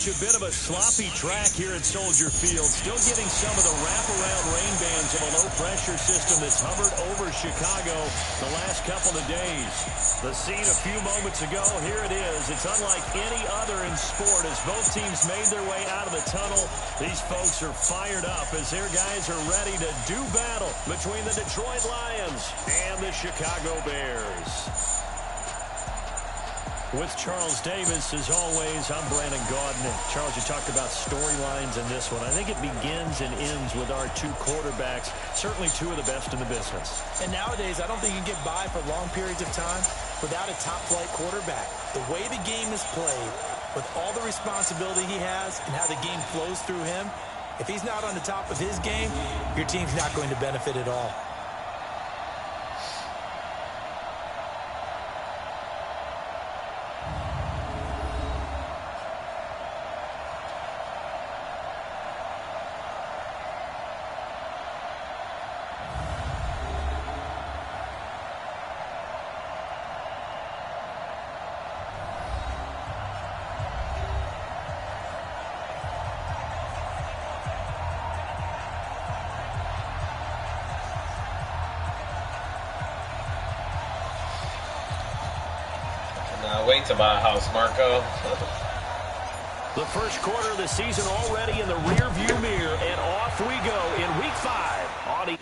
A bit of a sloppy track here at Soldier Field, still getting some of the wraparound rain bands of a low-pressure system that's hovered over Chicago the last couple of days. The scene a few moments ago, here it is. It's unlike any other in sport as both teams made their way out of the tunnel. These folks are fired up as their guys are ready to do battle between the Detroit Lions and the Chicago Bears. With Charles Davis, as always, I'm Brandon Gaudin. Charles, you talked about storylines in this one. I think it begins and ends with our two quarterbacks, certainly two of the best in the business. And nowadays, I don't think you can get by for long periods of time without a top-flight quarterback. The way the game is played, with all the responsibility he has and how the game flows through him, if he's not on the top of his game, your team's not going to benefit at all. Wait to buy a house, Marco. The first quarter of the season already in the rearview mirror, and off we go in week 5. On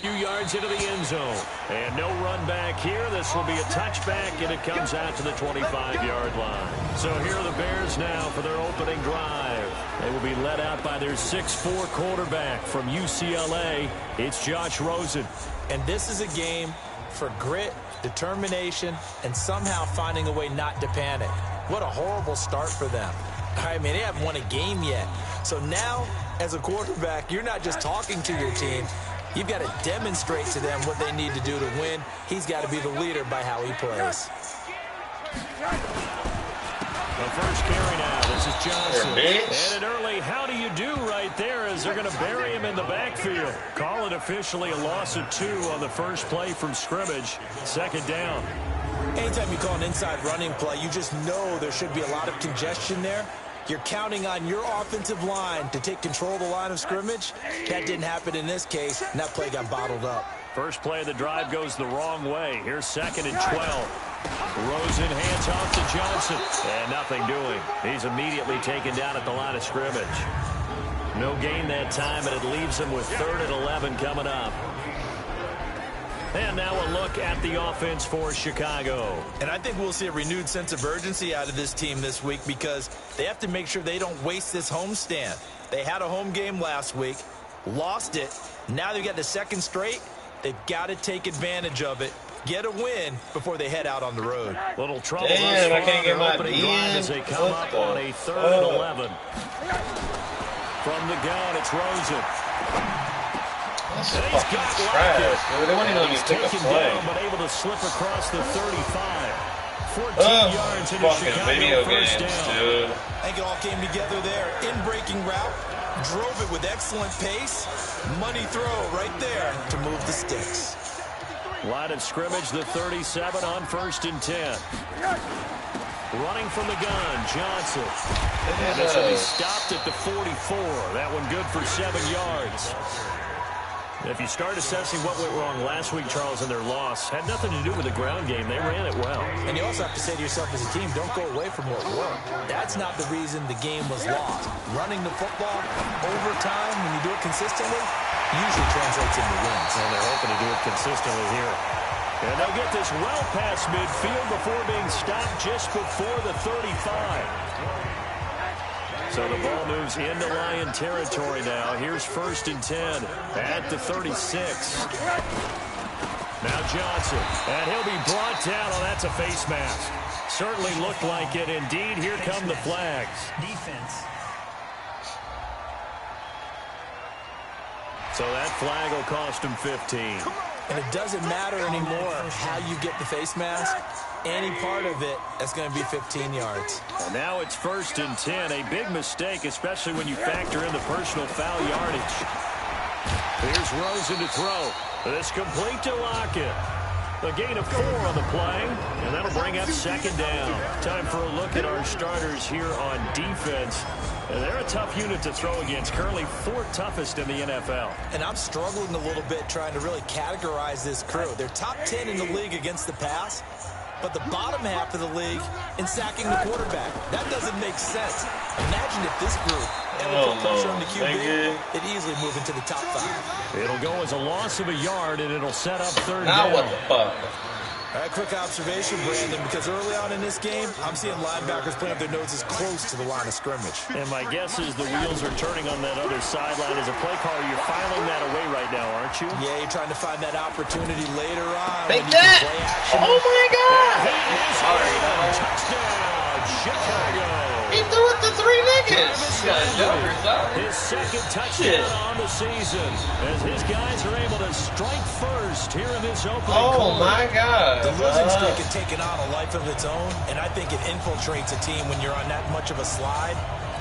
few yards into the end zone. And no run back here. This will be a touchback, and it comes out to the 25-yard line. So here are the Bears now for their opening drive. They will be led out by their 6'4 quarterback from UCLA. It's Josh Rosen. And this is a game for grit, determination, and somehow finding a way not to panic. What a horrible start for them. I mean, they haven't won a game yet. So now, as a quarterback, you're not just talking to your team. You've got to demonstrate to them what they need to do to win. He's got to be the leader by how he plays. The first carry now. This is Johnson. And an early how do you do right there as they're going to bury him in the backfield. Call it officially a loss of 2 on the first play from scrimmage. Second down. Anytime you call an inside running play, you just know there should be a lot of congestion there. You're counting on your offensive line to take control of the line of scrimmage. That didn't happen in this case, and that play got bottled up. First play of the drive goes the wrong way. Here's 2nd and 12. Rosen hands off to Johnson. And nothing doing. He's immediately taken down at the line of scrimmage. No gain that time, and it leaves him with 3rd and 11 coming up. And now a look at the offense for Chicago. And I think we'll see a renewed sense of urgency out of this team this week because they have to make sure they don't waste this homestand. They had a home game last week, lost it. Now they've got the second straight. They've got to take advantage of it, get a win before they head out on the road. Little trouble. Damn, I can't get my opening drive as they come up on a 3rd and 11. From the gun, it's Rosen. That's fucking trash, dude. They won't even let me pick a play. Down, but able to slip across the 35. 14 yards into fucking Chicago video first games, down. dude. I think it all came together there. In-breaking route, drove it with excellent pace. Money throw right there to move the sticks. Line of scrimmage, the 37 on 1st and 10. Running from the gun, Johnson. And this will be stopped at the 44. That one good for 7 yards. If you start assessing what went wrong last week, Charles, in their loss, had nothing to do with the ground game. They ran it well. And you also have to say to yourself as a team, don't go away from what worked. That's not the reason the game was lost. Running the football over time, when you do it consistently, usually translates into wins. And they're hoping to do it consistently here. And they'll get this well past midfield before being stopped just before the 35. So the ball moves into Lion territory now. Here's 1st and 10 at the 36. Now Johnson, and he'll be brought down. Oh, that's a face mask. Certainly looked like it. Indeed, here come the flags. Defense. So that flag will cost him 15. And it doesn't matter anymore how you get the face mask. Any part of it, that's going to be 15 yards. And now it's 1st and 10. A big mistake, especially when you factor in the personal foul yardage. Here's Rosen to throw. This complete to Lockett. A gain of 4 on the play, and that'll bring up second down. Time for a look at our starters here on defense. They're a tough unit to throw against, currently 4th toughest in the NFL. And I'm struggling a little bit trying to really categorize this crew. They're top 10 in the league against the pass, but the bottom half of the league in sacking the quarterback. That doesn't make sense. Imagine if this group ever put pressure on the QB, it'd easily move into the top 5. It'll go as a loss of a yard, and it'll set up third now down. What the fuck? All right, quick observation, Brandon, because early on in this game, I'm seeing linebackers putting up their noses close to the line of scrimmage. And my guess is the wheels are turning on that other sideline. As a play caller, you're filing that away right now, aren't you? Yeah, you're trying to find that opportunity later on. Take that! Oh, my God! Sorry, touchdown, Chicago. He threw it to 3 niggas. His second touchdown on the season, as his guys are able to strike first here in this opening Oh, quarter. my God. The losing streak has taken on a life of its own, and I think it infiltrates a team when you're on that much of a slide.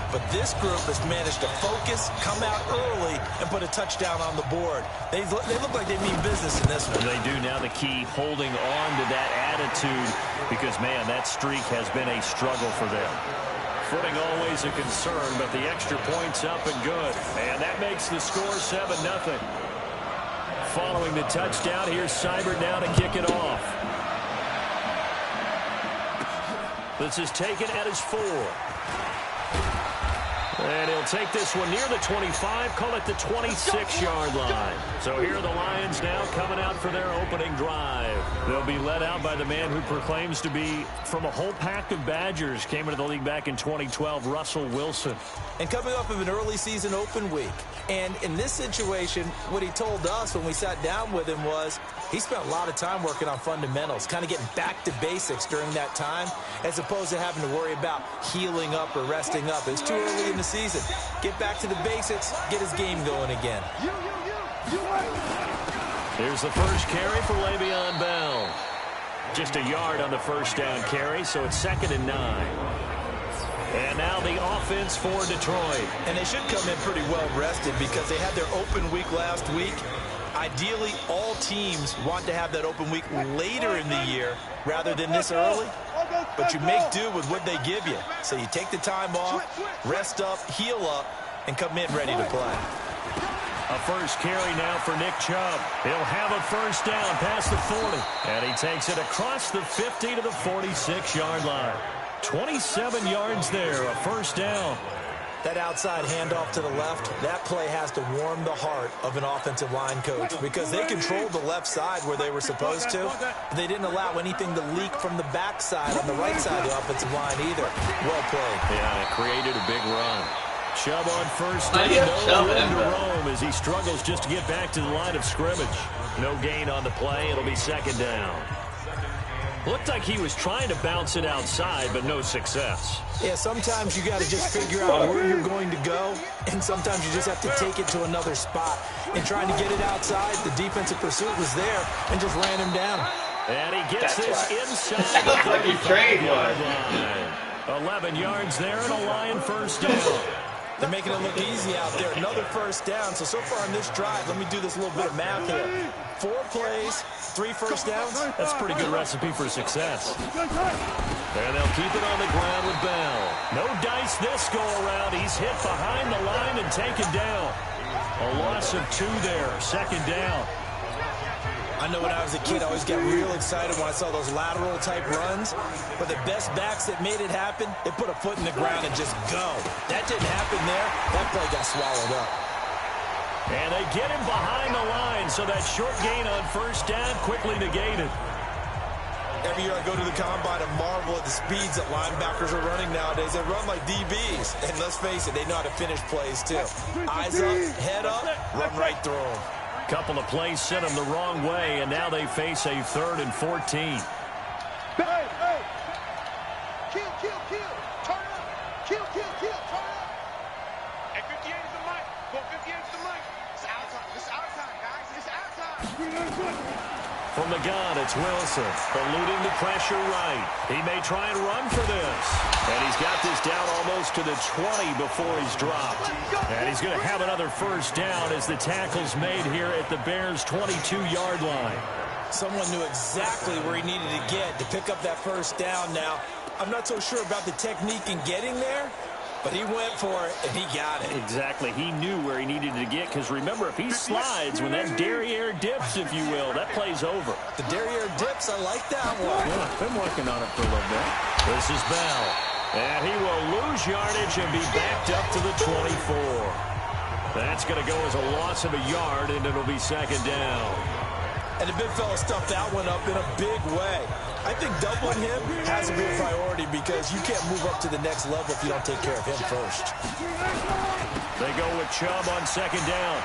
But this group has managed to focus, come out early, and put a touchdown on the board. They look like they mean business in this one. They do. Now the key, holding on to that attitude, because, man, that streak has been a struggle for them. Footing always a concern, but the extra point's up and good. And that makes the score 7-0. Following the touchdown, here's Seibert now to kick it off. This is taken at his 4. And he'll take this one near the 25, call it the 26-yard line. So here are the Lions now coming out for their opening drive. They'll be led out by the man who proclaims to be from a whole pack of Badgers. Came into the league back in 2012, Russell Wilson. And coming off of an early season open week. And in this situation, what he told us when we sat down with him was he spent a lot of time working on fundamentals, kind of getting back to basics during that time, as opposed to having to worry about healing up or resting up. It's too early in the season. Get back to the basics, get his game going again. Here's the first carry for Le'Veon Bell. Just a yard on the first down carry, so it's 2nd and 9. And now the offense for Detroit. And they should come in pretty well rested because they had their open week last week. Ideally, all teams want to have that open week later in the year rather than this early. But you make do with what they give you. So you take the time off, rest up, heal up, and come in ready to play. A first carry now for Nick Chubb. He'll have a first down past the 40. And he takes it across the 50 to the 46-yard line. 27 yards there, a first down. That outside handoff to the left, that play has to warm the heart of an offensive line coach because they controlled the left side where they were supposed to. They didn't allow anything to leak from the backside on the right side of the offensive line either. Well played. Yeah, it created a big run. Chubb on first down, no room to roam as he struggles just to get back to the line of scrimmage. No gain on the play. It'll be 2nd down. Looked like he was trying to bounce it outside, but no success. Yeah, sometimes you got to just figure out where you're going to go, and sometimes you just have to take it to another spot. And trying to get it outside, the defensive pursuit was there and just ran him down. And he gets this inside. Looks like he trade one. 11 yards there and a Lion first down. They're making it look easy out there. Another first down. So far on this drive, let me do this little bit of math here. 4 plays, 3 first downs. That's a pretty good recipe for success. And they'll keep it on the ground with Bell. No dice this go around. He's hit behind the line and taken down. A loss of 2 there. 2nd down. I know when I was a kid, I always got real excited when I saw those lateral type runs. But the best backs that made it happen, they put a foot in the ground and just go. That didn't happen there. That play got swallowed up. And they get him behind the line, so that short gain on first down quickly negated. Every year I go to the combine and marvel at the speeds that linebackers are running nowadays. They run like DBs. And let's face it, they know how to finish plays too. Eyes up, head up, run right through them. Couple of plays sent them the wrong way, and now they face a 3rd and 14. Hey, hey. Kill. Turn up. Kill. Turn up. Hey, 58 is the mic. Go 58 is the mic. It's our time, guys. It's our time. From the gun, it's Wilson, eluding the pressure right. He may try and run for this. And he's got this down almost to the 20 before he's dropped. And he's going to have another first down as the tackle's made here at the Bears' 22-yard line. Someone knew exactly where he needed to get to pick up that first down. Now, I'm not so sure about the technique in getting there, but he went for it, and he got it. Exactly. He knew where he needed to get, because remember, if he slides, when that derriere dips, if you will, that play's over. The derriere dips, I like that one. Yeah, been working on it for a little bit. This is Bell. And he will lose yardage and be backed up to the 24. That's going to go as a loss of a yard, and it'll be second down. And the big fella stuffed that one up in a big way. I think doubling him has to be a priority because you can't move up to the next level if you don't take care of him first. They go with Chubb on second down.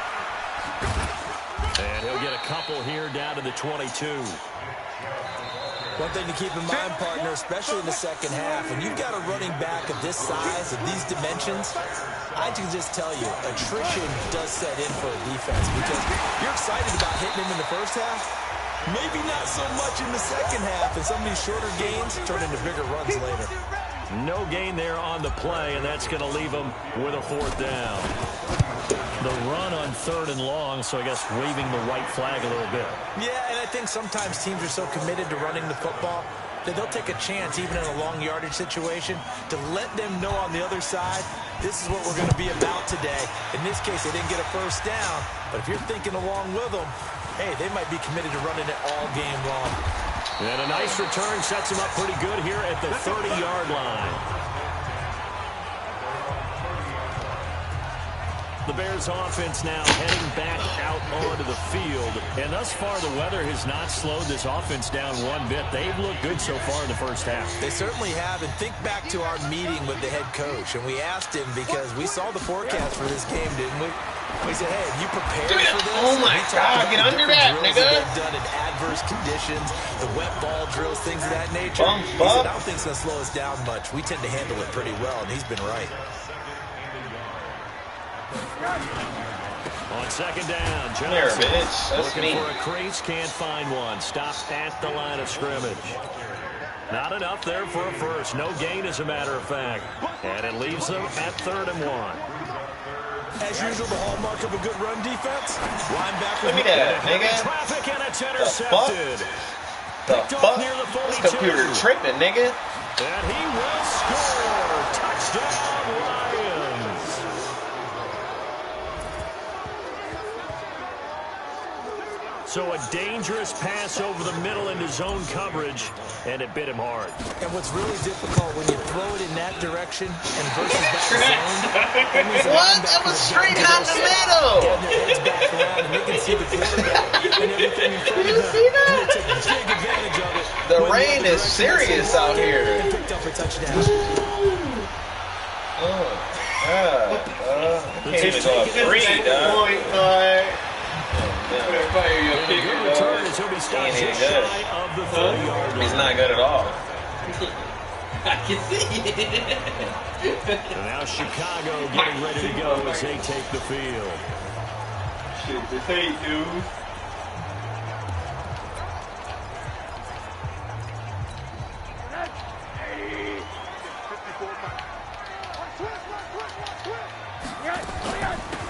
And he'll get a couple here down to the 22. One thing to keep in mind, partner, especially in the second half, when you've got a running back of this size, of these dimensions, I can just tell you, attrition does set in for a defense because you're excited about hitting him in the first half, maybe not so much in the second half, and some of these shorter gains turn into bigger runs later. No gain there on the play, and that's going to leave him with a fourth down. The run on third and long, so I guess waving the white flag a little bit. Yeah, and I think sometimes teams are so committed to running the football that they'll take a chance, even in a long yardage situation, to let them know on the other side, this is what we're going to be about today. In this case, they didn't get a first down, but if you're thinking along with them, hey, they might be committed to running it all game long. And a nice return sets him up pretty good here at the 30-yard line. The Bears offense now heading back out onto the field. And thus far, the weather has not slowed this offense down one bit. They've looked good so far in the first half. They certainly have. And think back to our meeting with the head coach. And we asked him because we saw the forecast for this game, didn't we? We said, hey, have you prepared for this? Oh, my God. Get under that, nigga. They've done in adverse conditions, the wet ball drills, things of that nature. Bump He said, up. I don't think it's going to slow us down much. We tend to handle it pretty well, and he's been right. On second down, Johnson There, bitch. That's looking me. for a crease, can't find one. Stops at the line of scrimmage. Not enough there for a first. No gain, as a matter of fact. And it leaves them at 3rd and 1. As usual, the hallmark of a good run defense. Linebacker. Give me that, nigga. Traffic, and it's The intercepted. fuck? The fuck? Near the This 42. computer tripping, nigga. And he will score. Touchdown, Lions. So a dangerous pass over the middle into zone coverage, and it bit him hard. And what's really difficult when you throw it in that direction and versus that zone. What? That was straight down the middle. Getting their heads back around, and they can see the quarterback and everything in front of You them. see that? And they take big advantage of it. The When rain other is direction serious is out here. and picked up a touchdown. Oh, God. I can't even go up 3, dog. And a good return as he'll be stopped He ain't just good. shy of the 30-yard line. He's not good at all. I can see it. And now Chicago getting ready to go as they take the field. Shit, this ain't dude.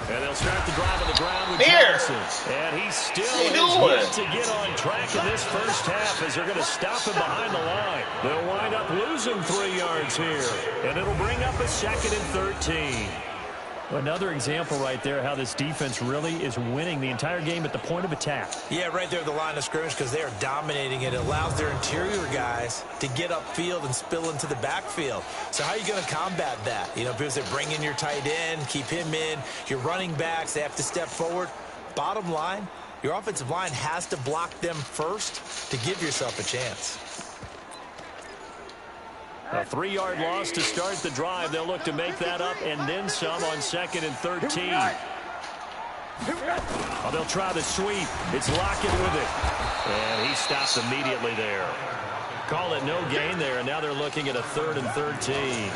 And they'll start the drive on the ground with Here. Johnson. And he still What is you doing? yet to get on track in this first half as they're going to stop him behind the line. They'll wind up losing 3 yards here. And it'll bring up a 2nd and 13. Another example right there how this defense really is winning the entire game at the point of attack. Yeah, right there at the line of scrimmage because they are dominating it. It allows their interior guys to get upfield and spill into the backfield. So how are you going to combat that? You know, because they bring in your tight end, keep him in. Your running backs, they have to step forward. Bottom line, your offensive line has to block them first to give yourself a chance. A 3-yard loss to start the drive. They'll look to make that up and then some on 2nd and 13. Oh, they'll try the sweep. It's Lockett with it. And he stops immediately there. Call it no gain there, and now they're looking at a 3rd and 13.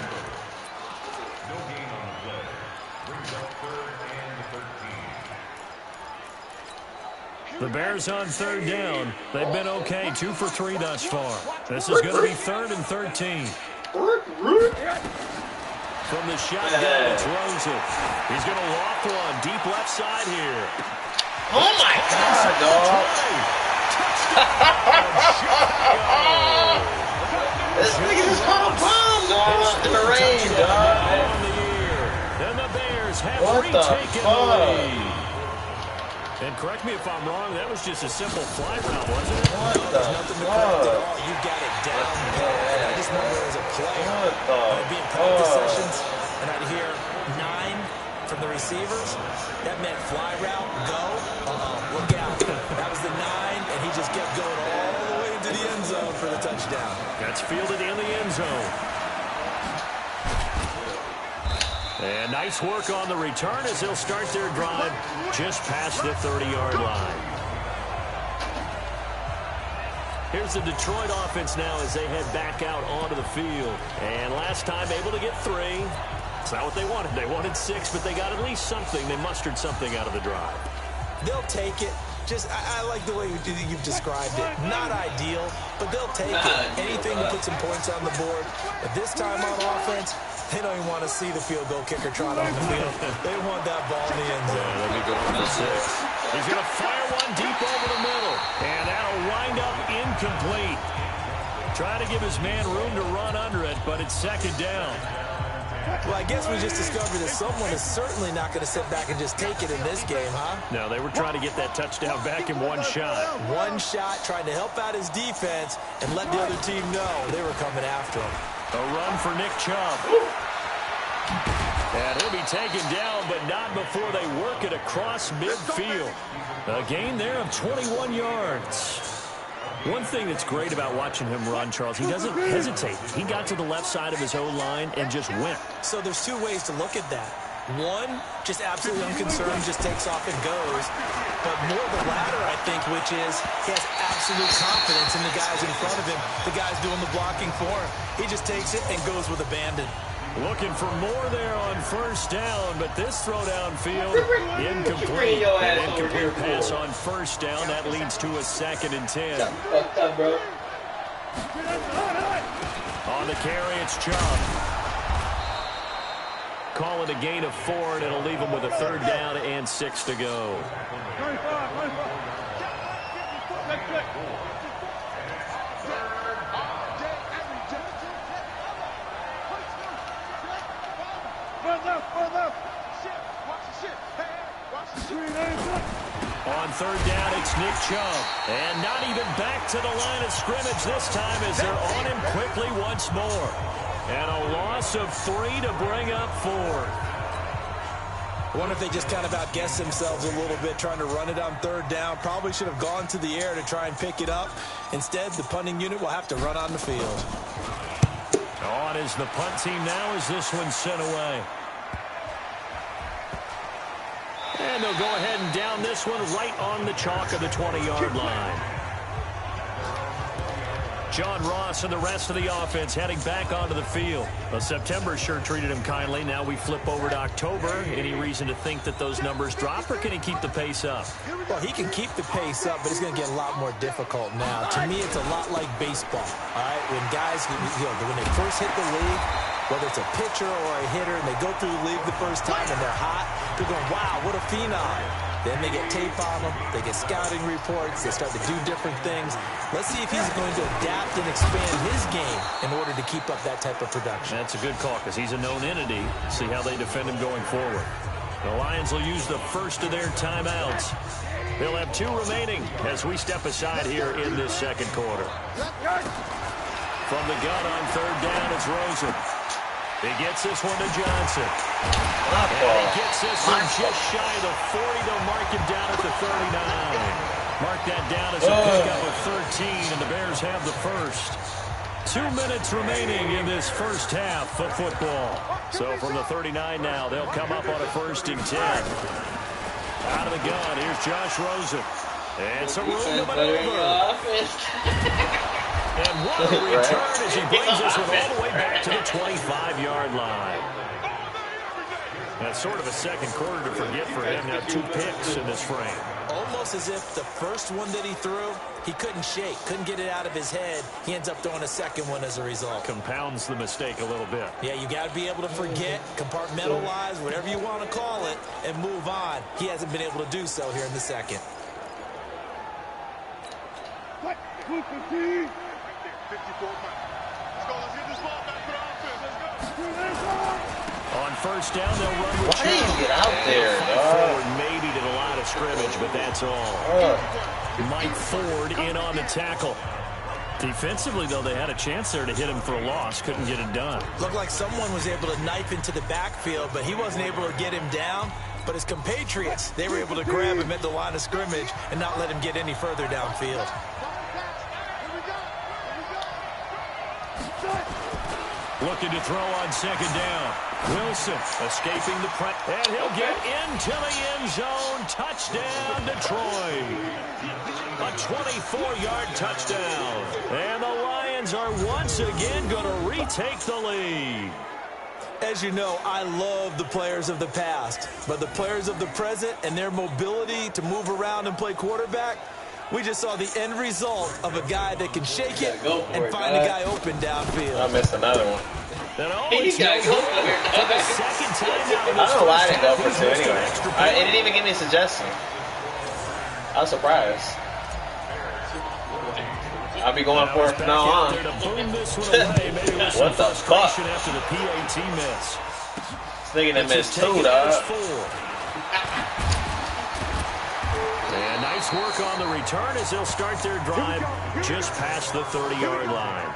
The Bears on 3rd down. They've been okay, 2 for 3 thus far. This is going to be 3rd and 13. From the shotgun, he throws it. He's going to loft one deep left side here. Oh, my God, dog. This nigga just caught a bomb in the rain, dog. And the Bears have What the retaken the fuck? lead. And correct me if I'm wrong, that was just a simple fly route, wasn't it? What the There's nothing to correct at fuck? all. You got it down. I just remember as a player, What the I'd be in practice fuck? sessions, and I'd hear 9 from the receivers. That meant fly route, go. Look out. That was the 9, and he just kept going all the way into the end zone for the touchdown. That's fielded in the end zone. And nice work on the return as they'll start their drive just past the 30-yard line. Here's the Detroit offense now as they head back out onto the field. And last time able to get 3. It's not what they wanted. They wanted 6, but they got at least something. They mustered something out of the drive. They'll take it. I like the way you've described it. Not ideal, but they'll take it. Anything to put some points on the board. But this time on offense, they don't even want to see the field goal kicker trot on the field. They want that ball in the end zone. Yeah, let me go for the 6. He's going to fire one deep over the middle. And that'll wind up incomplete. Try to give his man room to run under it, but it's second down. Well, I guess we just discovered that someone is certainly not going to sit back and just take it in this game, huh? No, they were trying to get that touchdown back in one shot. One shot, trying to help out his defense and let the other team know they were coming after him. A run for Nick Chubb. And he'll be taken down, but not before they work it across midfield. A gain there of 21 yards. One thing that's great about watching him run, Charles, he doesn't hesitate. He got to the left side of his O-line and just went. So there's 2 ways to look at that. One, just absolutely unconcerned, just takes off and goes. But more the latter, I think, which is he has absolute confidence in the guys in front of him, the guys doing the blocking for him. He just takes it and goes with abandon. Looking for more there on first down, but this throw downfield incomplete. An incomplete pass on first down. That leads to a 2nd and 10. Fucked up, bro. On the carry, it's Chubb. Call it a gain of 4, and it'll leave him with a 3rd down and 6 to go. On 3rd down, it's Nick Chubb. And not even back to the line of scrimmage this time as they're on him quickly once more. And a loss of 3 to bring up 4. I wonder if they just kind of outguessed themselves a little bit trying to run it on 3rd down. Probably should have gone to the air to try and pick it up. Instead, the punting unit will have to run on the field. On is the punt team now as this one's sent away. And they'll go ahead and down this one right on the chalk of the 20-yard line. John Ross and the rest of the offense heading back onto the field. Well, September sure treated him kindly. Now we flip over to October. Any reason to think that those numbers drop, or can he keep the pace up? Well, he can keep the pace up, but it's going to get a lot more difficult now. To me, it's a lot like baseball. All right, when guys, when they first hit the league, whether it's a pitcher or a hitter, and they go through the league the first time and they're hot, they're going, wow, what a phenom. Then they get tape on them, they get scouting reports, they start to do different things. Let's see if he's going to adapt and expand his game in order to keep up that type of production. That's a good call because he's a known entity. See how they defend him going forward. The Lions will use the first of their timeouts. They'll have 2 remaining as we step aside here in this 2nd quarter. From the gun on 3rd down, it's Rosen. He gets this one to Johnson. And he gets this one just shy of the 40. They'll mark him down at the 39. Mark that down as a pickup of 13, and the Bears have the first. 2 minutes remaining in this first half of football. So from the 39 now, they'll come up on a 1st and 10. Out of the gun, here's Josh Rosen. And some room to maneuver. And what a return as he brings us all the way back to the 25-yard line. That's sort of a 2nd quarter to forget for him. Now 2 picks in this frame. Almost as if the first one that he threw, he couldn't shake, couldn't get it out of his head. He ends up throwing a 2nd one as a result. Compounds the mistake a little bit. Yeah, you got to be able to forget, compartmentalize, whatever you want to call it, and move on. He hasn't been able to do so here in the 2nd. On first down, they'll run with Why did you get out there, dog? Maybe to the line of scrimmage, but that's all. Mike Ford in on the tackle. Defensively, though, they had a chance there to hit him for a loss. Couldn't get it done. Looked like someone was able to knife into the backfield, but he wasn't able to get him down. But his compatriots, they were able to grab him at the line of scrimmage and not let him get any further downfield. Looking to throw on second down. Wilson escaping the press. And he'll get into the end zone. Touchdown, Detroit. A 24-yard touchdown. And the Lions are once again going to retake the lead. As you know, I love the players of the past, but the players of the present and their mobility to move around and play quarterback, we just saw the end result of a guy that can shake it and find a guy open downfield. I missed another one. He got go for the second time now. I don't know why I didn't go for two anyway. It didn't even give me a suggestion. I was surprised. I'll be going for it from now on. What the fuck? After the PAT miss. This nigga done missed two, dog. And nice work on the return as they'll start their drive just past the 30-yard line.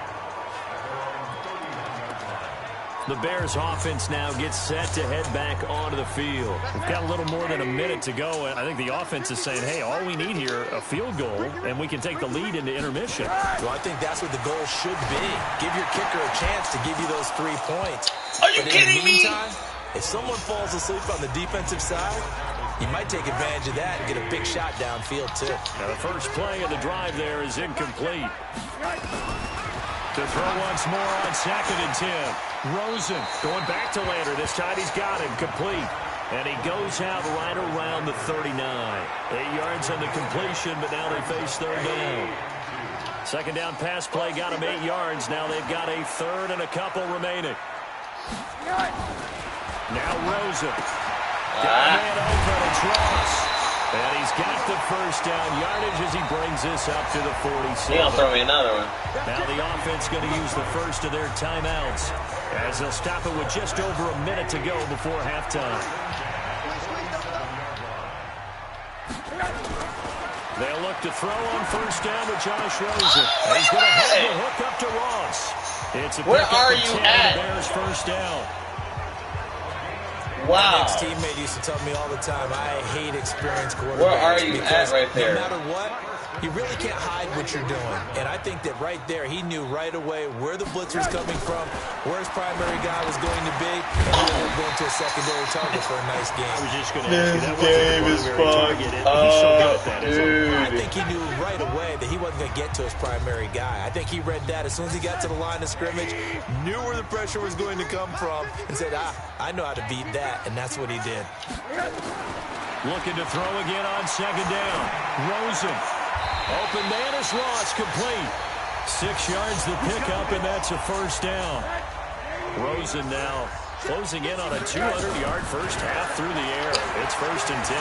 The Bears offense now gets set to head back onto the field. We've got a little more than a minute to go. I think the offense is saying, hey, all we need here, a field goal, and we can take the lead into intermission. Well, I think that's what the goal should be. Give your kicker a chance to give you those 3 points. Are you kidding me? If someone falls asleep on the defensive side, you might take advantage of that and get a big shot downfield, too. Now, the first play of the drive there is incomplete. To throw once more on second and 10. Rosen going back to Lander. This time he's got him complete. And he goes out right around the 39. 8 yards on the completion, but now they face third down. Second down pass play got him 8 yards. Now they've got a third and a couple remaining. Now Rosen. Got man open. It's Ross. And he's got the first down yardage as he brings this up to the 47. He'll throw me another one. Now the offense going to use the first of their timeouts as they'll stop it with just over a minute to go before halftime. They'll look to throw on first down with Josh Rosen. And he's going to have the hook up to Ross. It's a Where are you at? Bears first down. Wow. My ex-teammate used to tell me all the time, I hate experienced quarterbacks. Where are you at right there? No matter what, you really can't hide what you're doing. And I think that right there, he knew right away where the blitz was coming from, where his primary guy was going to be, and he ended up going to a secondary target for a nice game. I was just going to ask you, that game is fucked He's so good at that, dude. I think he knew right away that he wasn't going to get to his primary guy. I think he read that as soon as he got to the line of scrimmage, knew where the pressure was going to come from, and said, I know how to beat that, and that's what he did. Looking to throw again on second down. Rosen. Open man is Ross, complete. 6 yards the pickup, and that's a first down. Rosen now closing in on a 200-yard first half through the air. It's first and 10.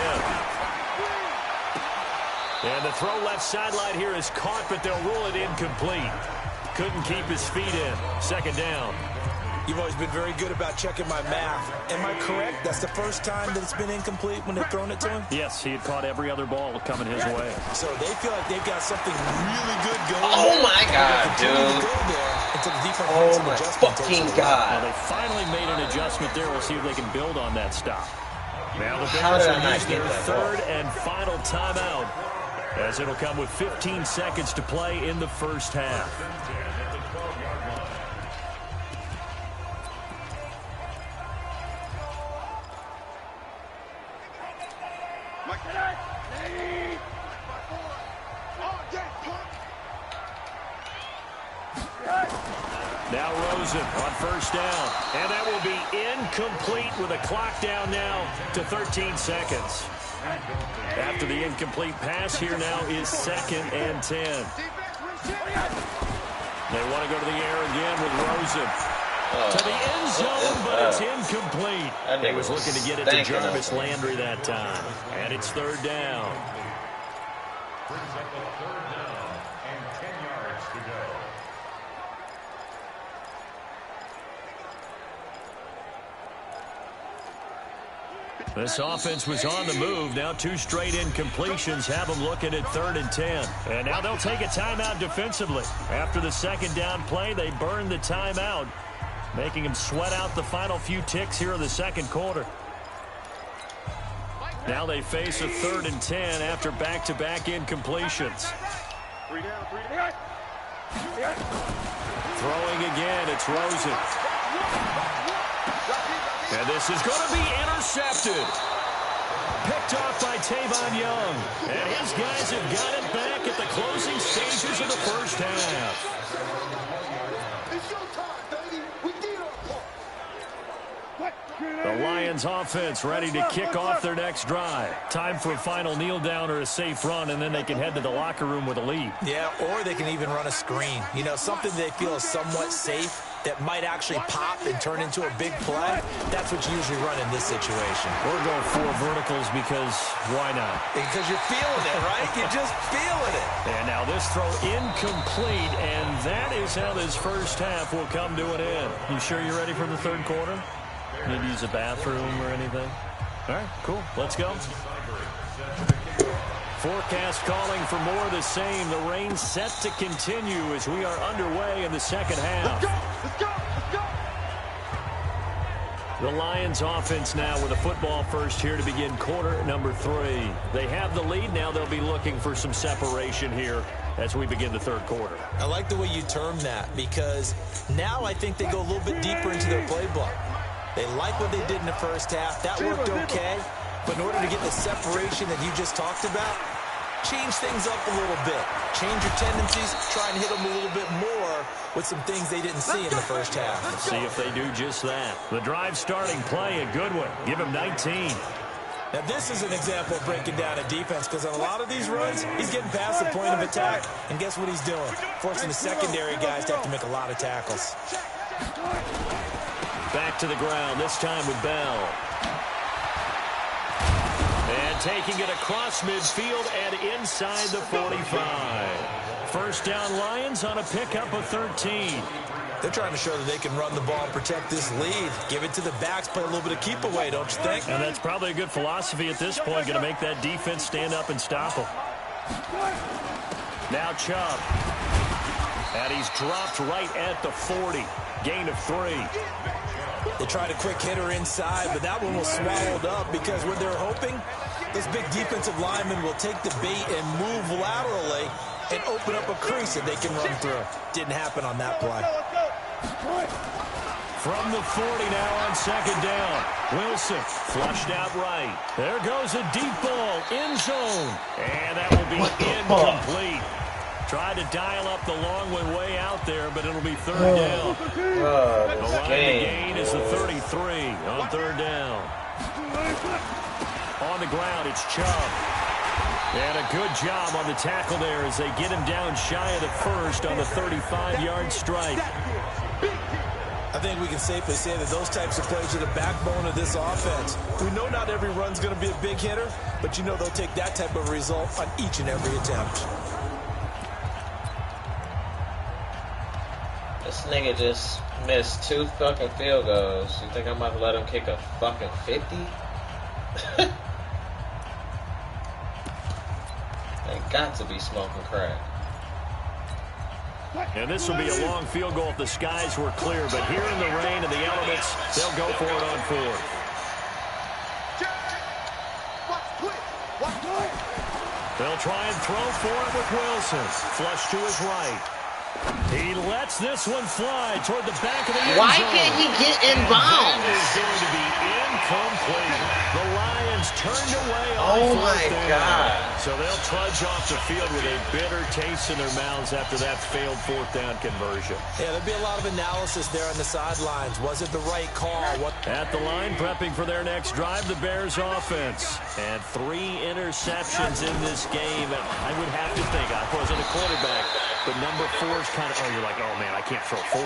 And the throw left sideline here is caught, but they'll rule it incomplete. Couldn't keep his feet in. Second down. You've always been very good about checking my math. Am I correct? That's the first time that it's been incomplete when they've thrown it to him? Yes, he had caught every other ball coming his way. So they feel like they've got something really good going. Oh, my God, dude. Oh, my fucking God. Well, they finally made an adjustment there. We'll see if they can build on that stop. Now the How Bears did I will not use get their that third ball? and final timeout, as it'll come with 15 seconds to play in the first half. Now Rosen on first down. And that will be incomplete with a clock down now to 13 seconds. After the incomplete pass, here now is second and 10. They want to go to the air again with Rosen. To the end zone, but it's incomplete. He was looking to get it to Jarvis Landry that time. And it's third down. This offense was on the move. Now 2 straight incompletions have them looking at 3rd and 10. And now they'll take a timeout defensively. After the second down play, they burned the timeout, making them sweat out the final few ticks here in the second quarter. Now they face a 3rd and 10 after back-to-back incompletions. Throwing again, it's Rosen. And this is going to be intercepted. Picked off by Tavon Young. And his guys have got it back at the closing stages of the first half. It's your time, baby. We did our part. The Lions offense ready to kick off their next drive. Time for a final kneel down or a safe run, and then they can head to the locker room with a lead. Yeah, or they can even run a screen. You know, something they feel is somewhat safe that might actually pop and turn into a big play. That's what you usually run in this situation. We're going 4 verticals because why not? Because you're feeling it, right? You're just feeling it. And now this throw incomplete, and that is how this first half will come to an end. You sure you're ready for the third quarter? Need to use a bathroom or anything? All right, cool. Let's go. Forecast calling for more of the same. The rain set to continue as we are underway in the second half. Let's go. The Lions offense now with a football first here to begin quarter number 3. They have the lead. Now they'll be looking for some separation here as we begin the third quarter. I like the way you term that because now I think they go a little bit deeper into their playbook. They like what they did in the first half. That worked okay. But in order to get the separation that you just talked about, change things up a little bit. Change your tendencies. Try and hit them a little bit more with some things they didn't see in the first half. Let's see if they do just that. The drive starting play, a good one. Give him 19. Now, this is an example of breaking down a defense because on a lot of these runs, he's getting past the point of attack. And guess what he's doing? Forcing the secondary guys to have to make a lot of tackles. Back to the ground, this time with Bell. And taking it across midfield and inside the 45. First down Lions on a pickup of 13. They're trying to show that they can run the ball and protect this lead. Give it to the backs, play a little bit of keep away, don't you think? And that's probably a good philosophy at this point. Going to make that defense stand up and stop them. Now Chubb. And he's dropped right at the 40. Gain of 3. They tried a quick hitter inside, but that one was swallowed up because what they're hoping, this big defensive lineman will take the bait and move laterally and open up a crease that they can run through. Didn't happen on that play. From the 40 now on second down. Wilson flushed out right. There goes a deep ball, end zone. And that will be incomplete. Tried to dial up the long one way out there, but it'll be third down. The line to gain is the 33 on third down. On the ground, it's Chubb. And a good job on the tackle there as they get him down shy of the first on the 35-yard strike. I think we can safely say that those types of plays are the backbone of this offense. We know not every run's going to be a big hitter, but you know they'll take that type of result on each and every attempt. This nigga just missed 2 fucking field goals. You think I'm about to let him kick a fucking 50? They got to be smoking crack. And this will be a long field goal if the skies were clear, but here in the rain and the elements, they'll go for it on 4th. They'll try and throw for it with Wilson. Flush to his right. He lets this one fly toward the back of the end zone. Why can't he get in bounds? That is going to be incomplete. The Lions turned away on Oh my fourth down. God. So they'll trudge off the field with a bitter taste in their mouths after that failed fourth down conversion. Yeah, there'll be a lot of analysis there on the sidelines. Was it the right call? At the line, prepping for their next drive, the Bears offense. And 3 interceptions in this game. And I would have to think, I wasn't a quarterback, but number 4 is kind of, you're like, oh man, I can't throw 4.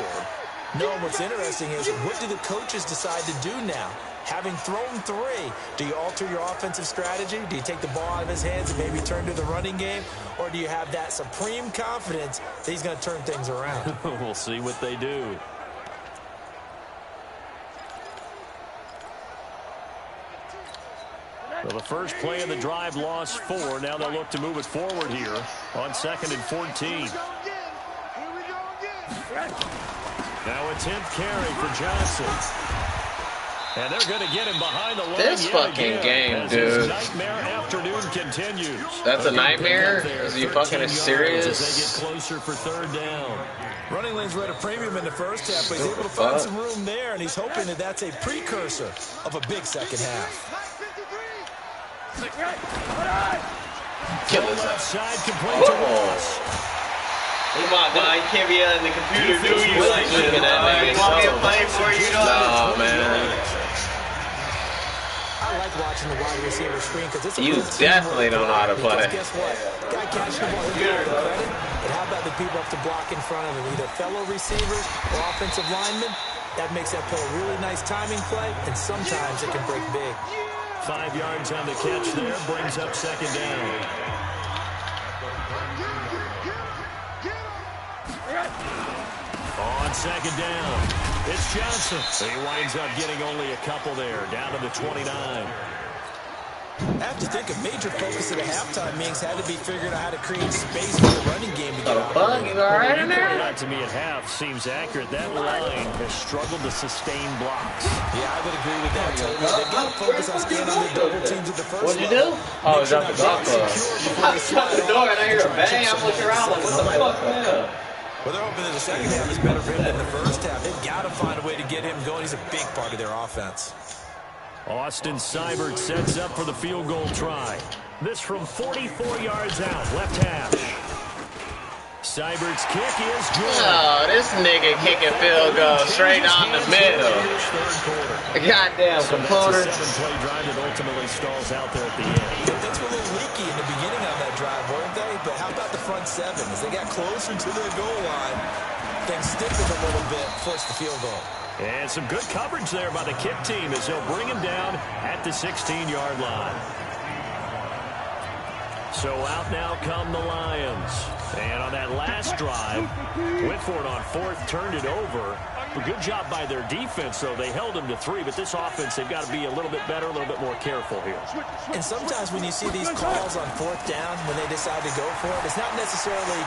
No, what's interesting is what do the coaches decide to do now? Having thrown 3, do you alter your offensive strategy? Do you take the ball out of his hands and maybe turn to the running game? Or do you have that supreme confidence that he's going to turn things around? We'll see what they do. Well, the first play of the drive lost 4. Now they'll look to move it forward here on 2nd and 14. Now a 10th carry for Johnson. And they're going to get him behind the line. This fucking game, dude. Nightmare afternoon continues. That's a nightmare? Is you fucking serious? As they get closer for 3rd down. Running lanes were at a premium in the first half, but he's able to find some room there, and he's hoping that that's a precursor of a big second half. Kill his left side complete to Ross. Come on, now you can't be on the computer, do you? Like, looking at that. You want me to play for you? No, man. I like watching the wide receiver screen because it's a You definitely don't know how to play. Guess what? Guy catches the ball, he'll get the credit. But how about the people up to block in front of him? Either fellow receivers or offensive linemen. That makes that play a really nice timing play, and sometimes it can break big. 5 yards on the catch there, brings up 2nd down. On 2nd down, it's Johnson. He winds up getting only a couple there, down to the 29. I have to think a major focus of the halftime meetings had to be figuring out how to create space for the running game to get Bug, you all right in there? That to me at half seems accurate. That line has struggled to sustain blocks. Yeah, I would agree with that totally. They've got to focus on staying on their double teams at the first What'd you do? Oh, it's out the golf club. I shut the door and I hear a bang. I'm looking around like, what the fuck, man? Well, they're hoping that the second half is better for him than the first half. They've got to find a way to get him going. He's a big part of their offense. Austin Seibert sets up for the field goal try. This from 44 yards out, left hash. Seibert's kick is good. Oh, this nigga kicking field goal straight on the middle. Goddamn components. It's a 7-play drive that ultimately stalls out there at the end. Things were a little leaky in the beginning on that drive, weren't they? But how about the front 7? As they got closer to their goal line, things stiffened a little bit, forced the field goal. And some good coverage there by the kick team as they'll bring him down at the 16-yard line. So out now come the Lions. And on that last drive, went for it on 4th, turned it over. A good job by their defense, though. They held him to 3, but this offense, they've got to be a little bit better, a little bit more careful here. And sometimes when you see these calls on 4th down, when they decide to go for it, it's not necessarily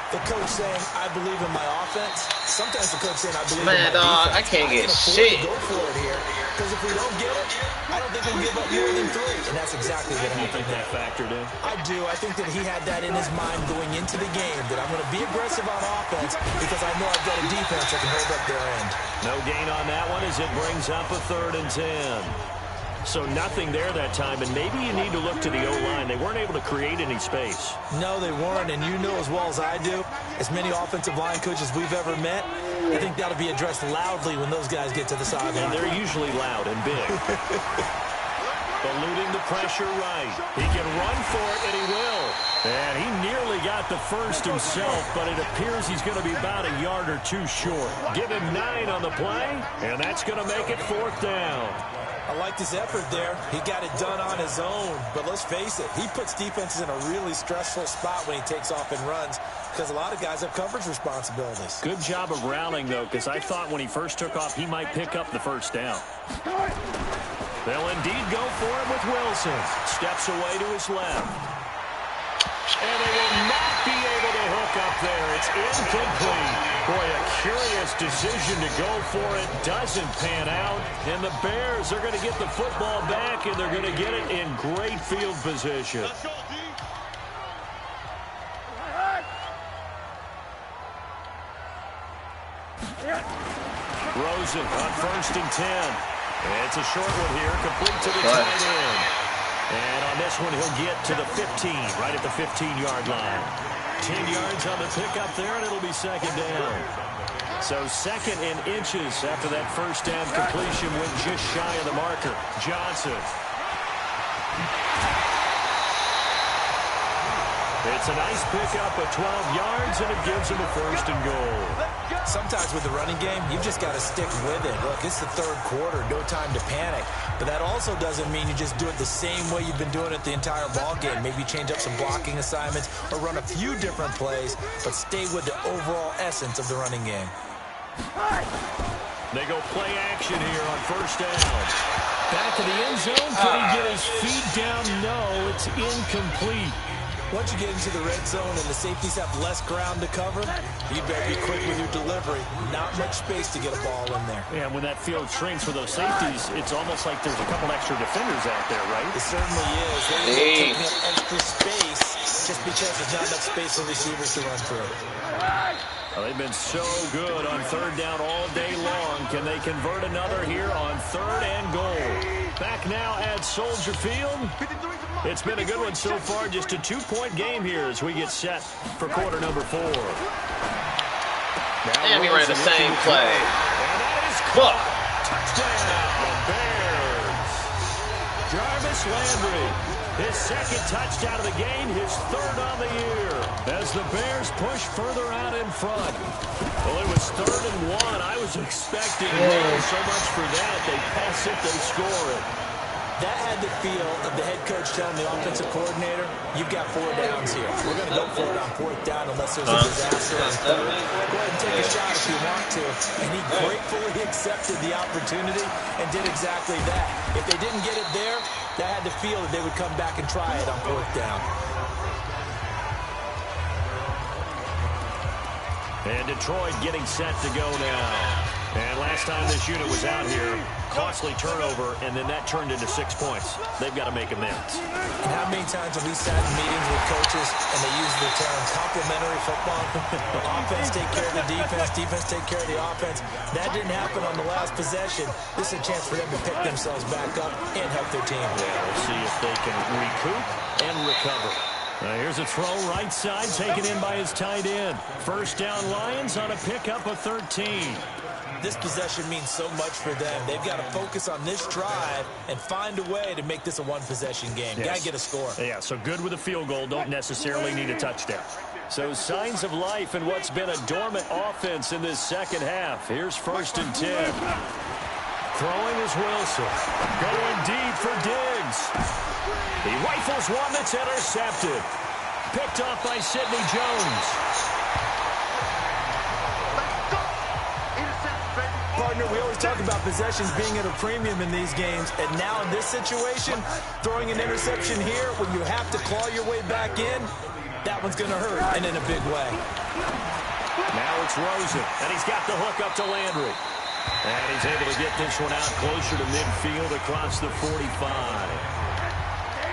the coach saying, I believe in my offense. Sometimes the coach saying, I believe in my defense. I can't get shit. Go for it here. Because if we don't get it, I don't think we'll give up more than 3. And that's exactly what happened. You think that factored in? I do. I think that he had that in his mind going into the game, that I'm going to be aggressive on offense because I know I've got a defense that can hold up their end. No gain on that one as it brings up a 3rd and 10. So nothing there that time, and maybe you need to look to the O-line. They weren't able to create any space. No, they weren't, and you know as well as I do, as many offensive line coaches we've ever met, I think that'll be addressed loudly when those guys get to the sideline. And they're usually loud and big. Eluding the pressure right. He can run for it, and he will. And he nearly got the first himself, but it appears he's going to be about a yard or 2 short. Give him 9 on the play, and that's going to make it 4th down. I liked his effort there. He got it done on his own. But let's face it, he puts defenses in a really stressful spot when he takes off and runs because a lot of guys have coverage responsibilities. Good job of rallying, though, because I thought when he first took off, he might pick up the first down. They'll indeed go for it with Wilson. Steps away to his left. And they will not be able to hook up there. It's incomplete. Boy, a curious decision to go for it. Doesn't pan out. And the Bears are going to get the football back, and they're going to get it in great field position. Rosen on 1st and 10. It's a short one here, complete to the tight end. And on this one, he'll get to the 15, right at the 15-yard line. 10 yards on the pickup there, and it'll be 2nd down. So 2nd and inches after that first down completion went just shy of the marker. Johnson. It's a nice pickup of 12 yards, and it gives him a 1st and goal. Sometimes with the running game, you've just got to stick with it. Look, it's the 3rd quarter, no time to panic. But that also doesn't mean you just do it the same way you've been doing it the entire ball game. Maybe change up some blocking assignments or run a few different plays, but stay with the overall essence of the running game. They go play action here on first down. Back to the end zone. Can he get his feet down? No, it's incomplete. Once you get into the red zone and the safeties have less ground to cover, you better be quick with your delivery. Not much space to get a ball in there. Yeah, when that field shrinks for those safeties, it's almost like there's a couple extra defenders out there, right? It certainly is. They're taking up extra space just because there's not enough space for receivers to run through. Well, they've been so good on third down all day long. Can they convert another here on third and goal? Back now at Soldier Field. It's been a good one so far. Just a 2-point game here as we get set for quarter number 4. And we ran the same play. And that is caught. Touchdown, Bears. Jarvis Landry. His second touchdown of the game, his third of the year. As the Bears push further out in front. Well, it was 3rd and 1. I was expecting so much for that. They pass it, they score it. That had the feel of the head coach telling the offensive coordinator, you've got 4 downs here. We're going to go for it on 4th down unless there's a disaster on 3rd. Go ahead and take a shot if you want to. And he gratefully accepted the opportunity and did exactly that. If they didn't get it there, that had the feel that they would come back and try it on 4th down. And Detroit getting set to go now. And last time this unit was out here, costly turnover, and then that turned into 6 points. They've got to make amends. And how many times have we sat in meetings with coaches and they use the term complementary football? Offense take care of the defense, defense take care of the offense. That didn't happen on the last possession. This is a chance for them to pick themselves back up and help their team. Yeah, we'll see if they can recoup and recover. Here's a throw right side taken in by his tight end. First down Lions on a pickup of 13. This possession means so much for them. They've got to focus on this drive and find a way to make this a one-possession game. Yes. Got to get a score. Yeah, so good with a field goal. Don't necessarily need a touchdown. So signs of life in what's been a dormant offense in this second half. Here's 1st and 10. Throwing is Wilson. Going deep for Diggs. He rifles one that's intercepted. Picked off by Sidney Jones. Partner, we always talk about possessions being at a premium in these games, and now in this situation, throwing an interception here when you have to claw your way back in, that one's going to hurt, and in a big way. Now it's Rosen, and he's got the hook up to Landry. And he's able to get this one out closer to midfield across the 45.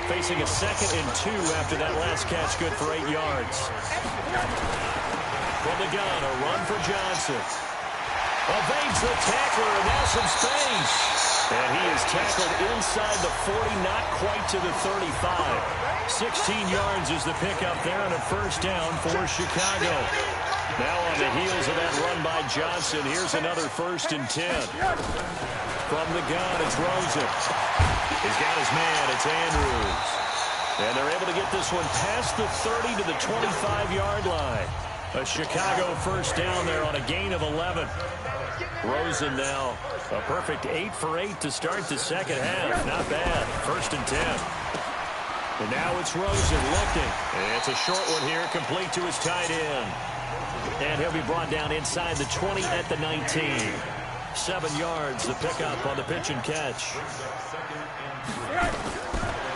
Facing a 2nd and 2 after that last catch, good for 8 yards. From the gun, a run for Johnson. Evades the tackler, and now some space. And he is tackled inside the 40, not quite to the 35. 16 yards is the pickup there on a first down for Chicago. Now on the heels of that run by Johnson, here's another 1st and 10. From the gun, it's Rosen. He's got his man, it's Andrews. And they're able to get this one past the 30 to the 25-yard line. A Chicago first down there on a gain of 11. Rosen now a perfect 8 for 8 to start the second half. Not bad. 1st and 10. And now it's Rosen looking. And it's a short one here, complete to his tight end. And he'll be brought down inside the 20 at the 19. 7 yards, the pickup on the pitch and catch.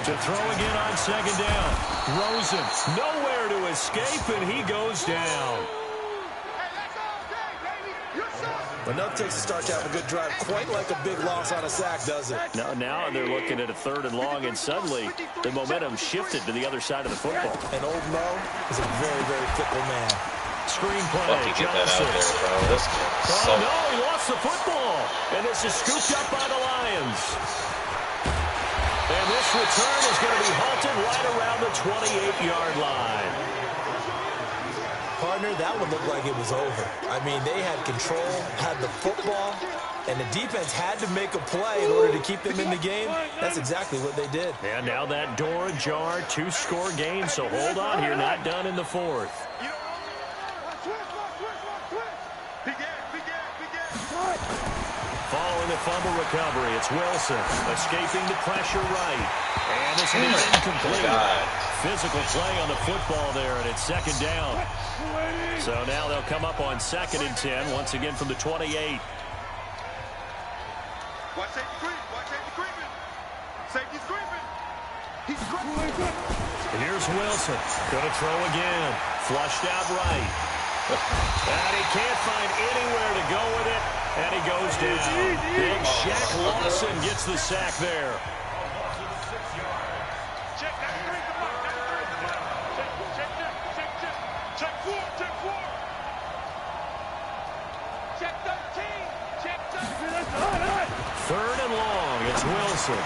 To throw again on 2nd down. Rosen nowhere to escape, and he goes down. Enough takes to start to have a good drive, quite like a big loss on a sack, does it? Now they're looking at a 3rd and long, and suddenly the momentum shifted to the other side of the football. And old Mo is a very, very fickle man. Screenplay, Get that out there, bro. This no, he lost the football. And this is scooped up by the Lions. And this return is going to be halted right around the 28-yard line. Partner, that one looked like it was over. I mean, they had control, had the football, and the defense had to make a play in order to keep them in the game. That's exactly what they did. And now that door ajar, 2-score game, so hold on here, not done in the 4th. Following the fumble recovery, it's Wilson escaping the pressure right. And this is incomplete. Physical play on the football there, and it's 2nd down. So now they'll come up on 2nd and 10, once again from the 28. Watch safety creep. Watch safety creeping. Safety's creeping. He's creeping. Here's Wilson. Gonna throw again. Flushed out right. And he can't find anywhere to go with it. And he goes down. Big Shaq Lawson gets the sack there. Check that three, the mark. Check 4. Check 4. Check 13. Check 13. Third and long. It's Wilson.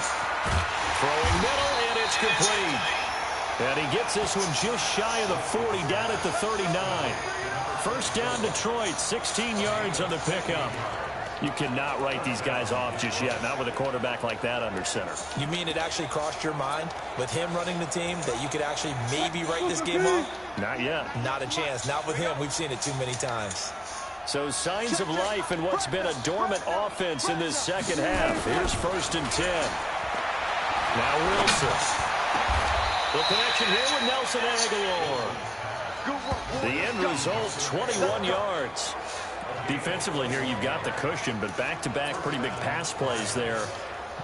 Throwing middle, and it's complete. And he gets this one just shy of the 40, down at the 39. First down, Detroit, 16 yards on the pickup. You cannot write these guys off just yet, not with a quarterback like that under center. You mean it actually crossed your mind with him running the team that you could actually maybe write this game off? Not yet. Not a chance. Not with him. We've seen it too many times. So signs of life in what's been a dormant offense in this second half. Here's 1st and 10. Now Wilson. The connection here with Nelson Aguilar. The end result, 21 yards. Defensively here, you've got the cushion, but back-to-back pretty big pass plays there.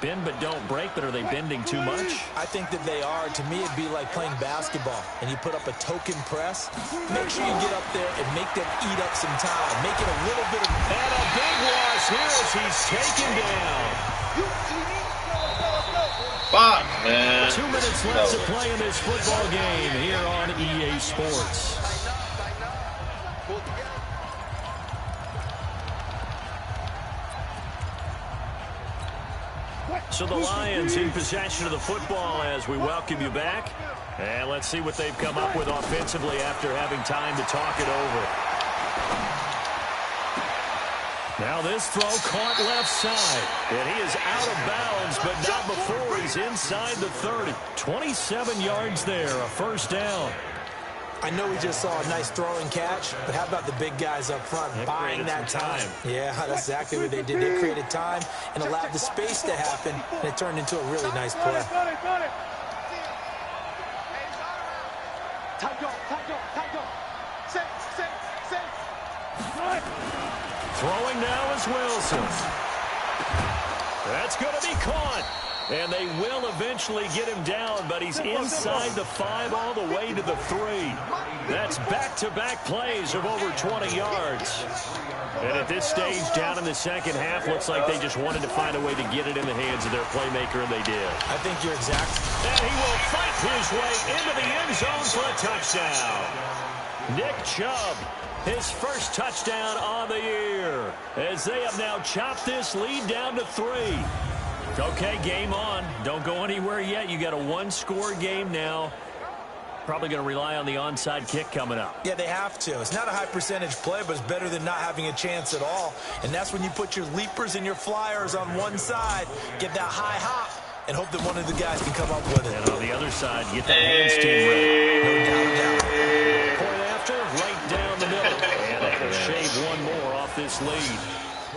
Bend but don't break, but are they bending too much? I think that they are. To me, it'd be like playing basketball, and you put up a token press. Make sure you get up there and make them eat up some time. Make it a little bit of... And a big loss here as he's taken down. Fuck, man. 2 minutes left to play in this football game here on EA Sports. So the Lions in possession of the football as we welcome you back. And let's see what they've come up with offensively after having time to talk it over. Now this throw caught left side. And he is out of bounds, but not before he's inside the 30. 27 yards there, a first down. I know we just saw a nice throwing catch, but how about the big guys up front buying that time? Yeah, that's exactly what they did. They created time and allowed the space to happen, and it turned into a really nice play. Throwing now is Wilson. That's going to be caught. And they will eventually get him down, but he's inside the 5 all the way to the 3. That's back-to-back plays of over 20 yards. And at this stage, down in the second half, looks like they just wanted to find a way to get it in the hands of their playmaker, and they did. I think you're exact. And he will fight his way into the end zone for a touchdown. Nick Chubb, his first touchdown on the year, as they have now chopped this lead down to 3. Okay, game on. Don't go anywhere yet. You got a one-score game now. Probably going to rely on the onside kick coming up. Yeah, they have to. It's not a high-percentage play, but it's better than not having a chance at all. And that's when you put your leapers and your flyers on one side, get that high hop, and hope that one of the guys can come up with it. And on the other side, get that hands team ready. No doubt. Point after, right down the middle. And that will shave one more off this lead.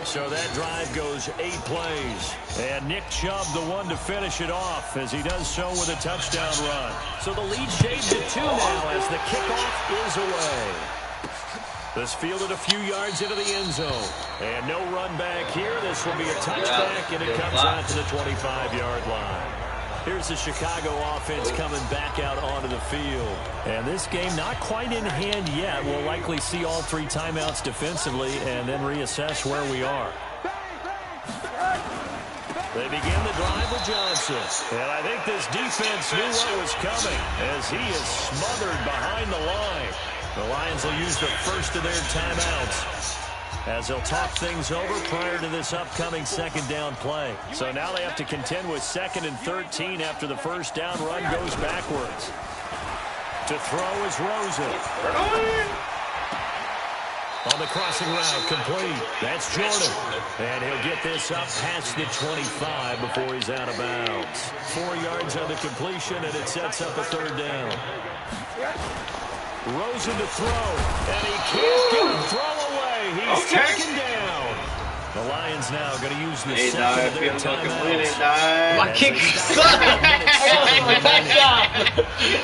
So that drive goes 8 plays. And Nick Chubb, the one to finish it off, as he does so with a touchdown run. So the lead shaves to 2 now as the kickoff is away. This fielded a few yards into the end zone. And no run back here. This will be a touchback, and it comes out to the 25-yard line. Here's the Chicago offense coming back out onto the field. And this game not quite in hand yet. We'll likely see all 3 timeouts defensively and then reassess where we are. They begin the drive with Johnson. And I think this defense knew what was coming as he is smothered behind the line. The Lions will use the first of their timeouts as they'll talk things over prior to this upcoming second down play. So now they have to contend with 2nd and 13 after the first down run goes backwards. To throw is Rosen. On the crossing route, complete. That's Jordan. And he'll get this up past the 25 before he's out of bounds. 4 yards on the completion, and it sets up a 3rd down. Rosen to throw, and he can't get the throw away. He's taken down. The Lions now going to use the second of their timeouts. My kick sucks.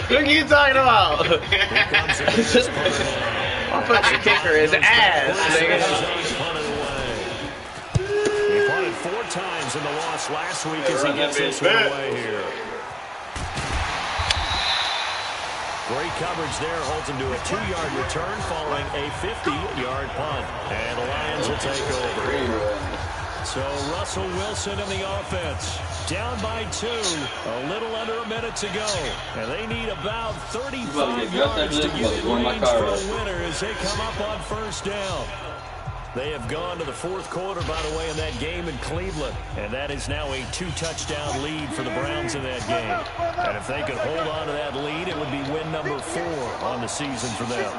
What are you talking about? My fucking kicker is ass. He punted 4 tough times in the loss last week as he gets this one away here. Great coverage there, holds him to a 2-yard return following a 50-yard punt. And the Lions will take over. So Russell Wilson in the offense. Down by 2. A little under a minute to go. And they need about 35 yards to get in range for a winner as they come up on first down. They have gone to the fourth quarter, by the way, in that game in Cleveland. And that is now a 2-touchdown lead for the Browns in that game. And if they could hold on to that lead, it would be win number 4 on the season for them.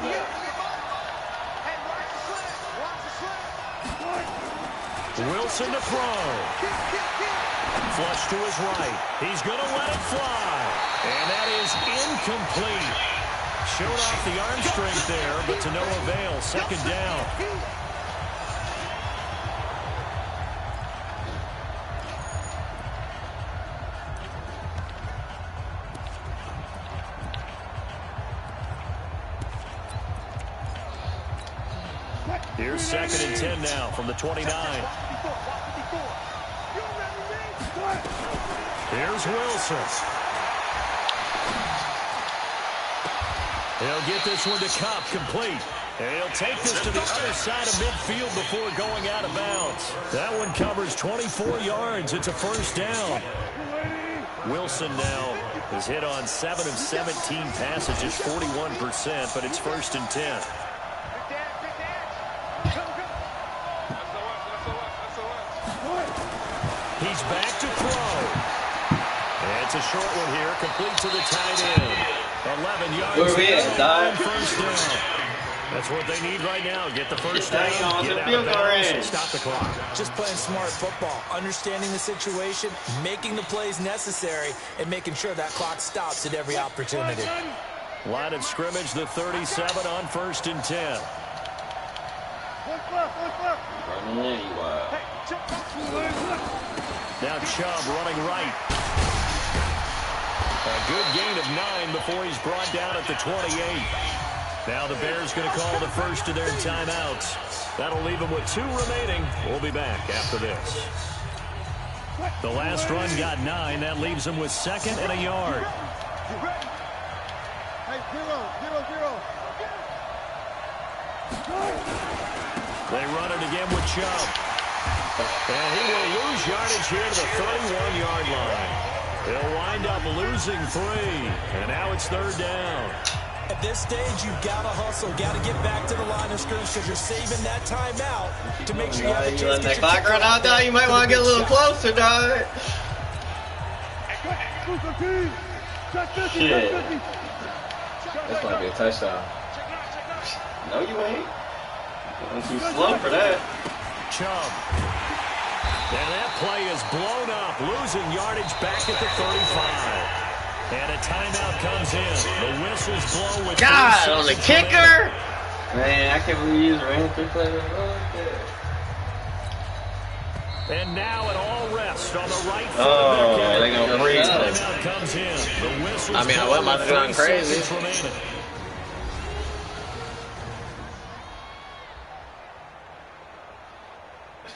Wilson to throw. Flush to his right. He's going to let it fly. And that is incomplete. Showed off the arm strength there, but to no avail. Second down. Here's 2nd and 10 now from the 29. Here's Wilson. He'll get this one to Cup, complete. And he'll take this to the other side of midfield before going out of bounds. That one covers 24 yards. It's a first down. Wilson now is hit on 7 of 17 passes, just 41%, but it's 1st and 10. He's back to throw. And it's a short one here, complete to the tight end. 11 yards on first down. That's what they need right now. Get the first down, get out of bounds, and stop the clock. Just playing smart football, understanding the situation, making the plays necessary, and making sure that clock stops at every opportunity. Line of scrimmage, the 37 on 1st and 10. Now Chubb running right. A good gain of 9 before he's brought down at the 28. Now the Bears going to call the first of their timeouts. That'll leave them with 2 remaining. We'll be back after this. The last run got 9. That leaves them with 2nd and a yard. They run it again with Chubb. And he will lose yardage here to the 31-yard line. He'll wind up losing 3. And now it's 3rd down. At this stage, you've got to hustle, got to get back to the line of scrimmage because you're saving that timeout to make sure you have a chance to get that clock run out, dog. You might want to get a little closer, dog. Shit. This might be a touchdown. No, you ain't. I'm too slow for that. Chubb. And that play is blown up, losing yardage back at the 35. And a timeout comes in. The whistles blow with God, on the kicker! Man, I can't believe you ran 3 plays. And now it all rests on the right foot. Oh, they're going to freeze. Timeout comes in. The whistles I mean, I went my gun crazy.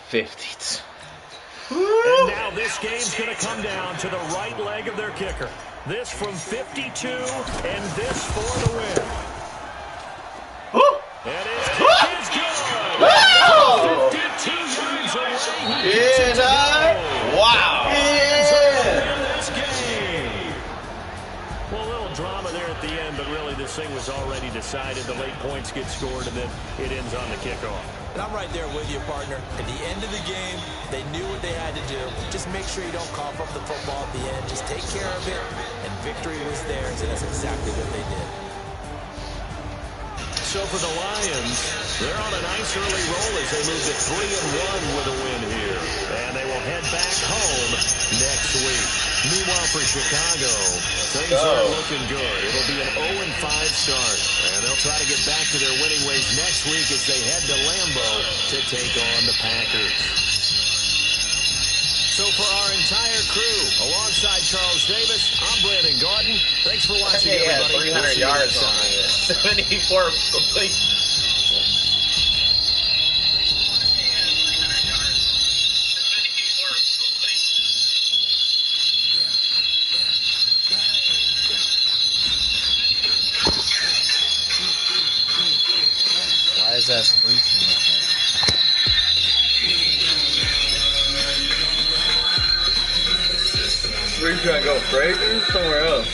50. And now this game's going to come down to the right leg of their kicker. This from 52, and this for the win. And his kick is good. 52 yards away. Yeah, wow. Yeah. This game. Well, a little drama there at the end, but really this thing was already decided. The late points get scored, and then it ends on the kickoff. And I'm right there with you, partner. At the end of the game, they knew what they had to do. Just make sure you don't cough up the football at the end. Just take care of it, and victory was theirs, and that's exactly what they did. So for the Lions, they're on a nice early roll as they move to 3-1 with a win here. And they will head back home next week. Meanwhile, for Chicago, things are looking good. It'll be an 0-5 start. And they'll try to get back to their winning ways next week as they head to Lambeau to take on the Packers. So for our entire crew, alongside Charles Davis, I'm Brandon Gordon. Thanks for watching, everybody. 300 yards on it. 74 complete. that bleaching with it. Where you trying to go, Fraser? Somewhere else.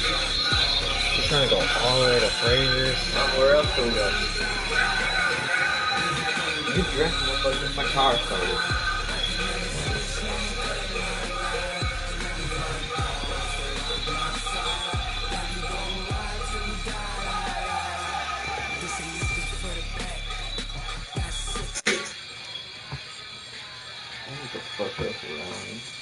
You're trying to go all the way to Fraser's? Somewhere else can we go? You dressed motherfucker. My car started. What the fuck else around?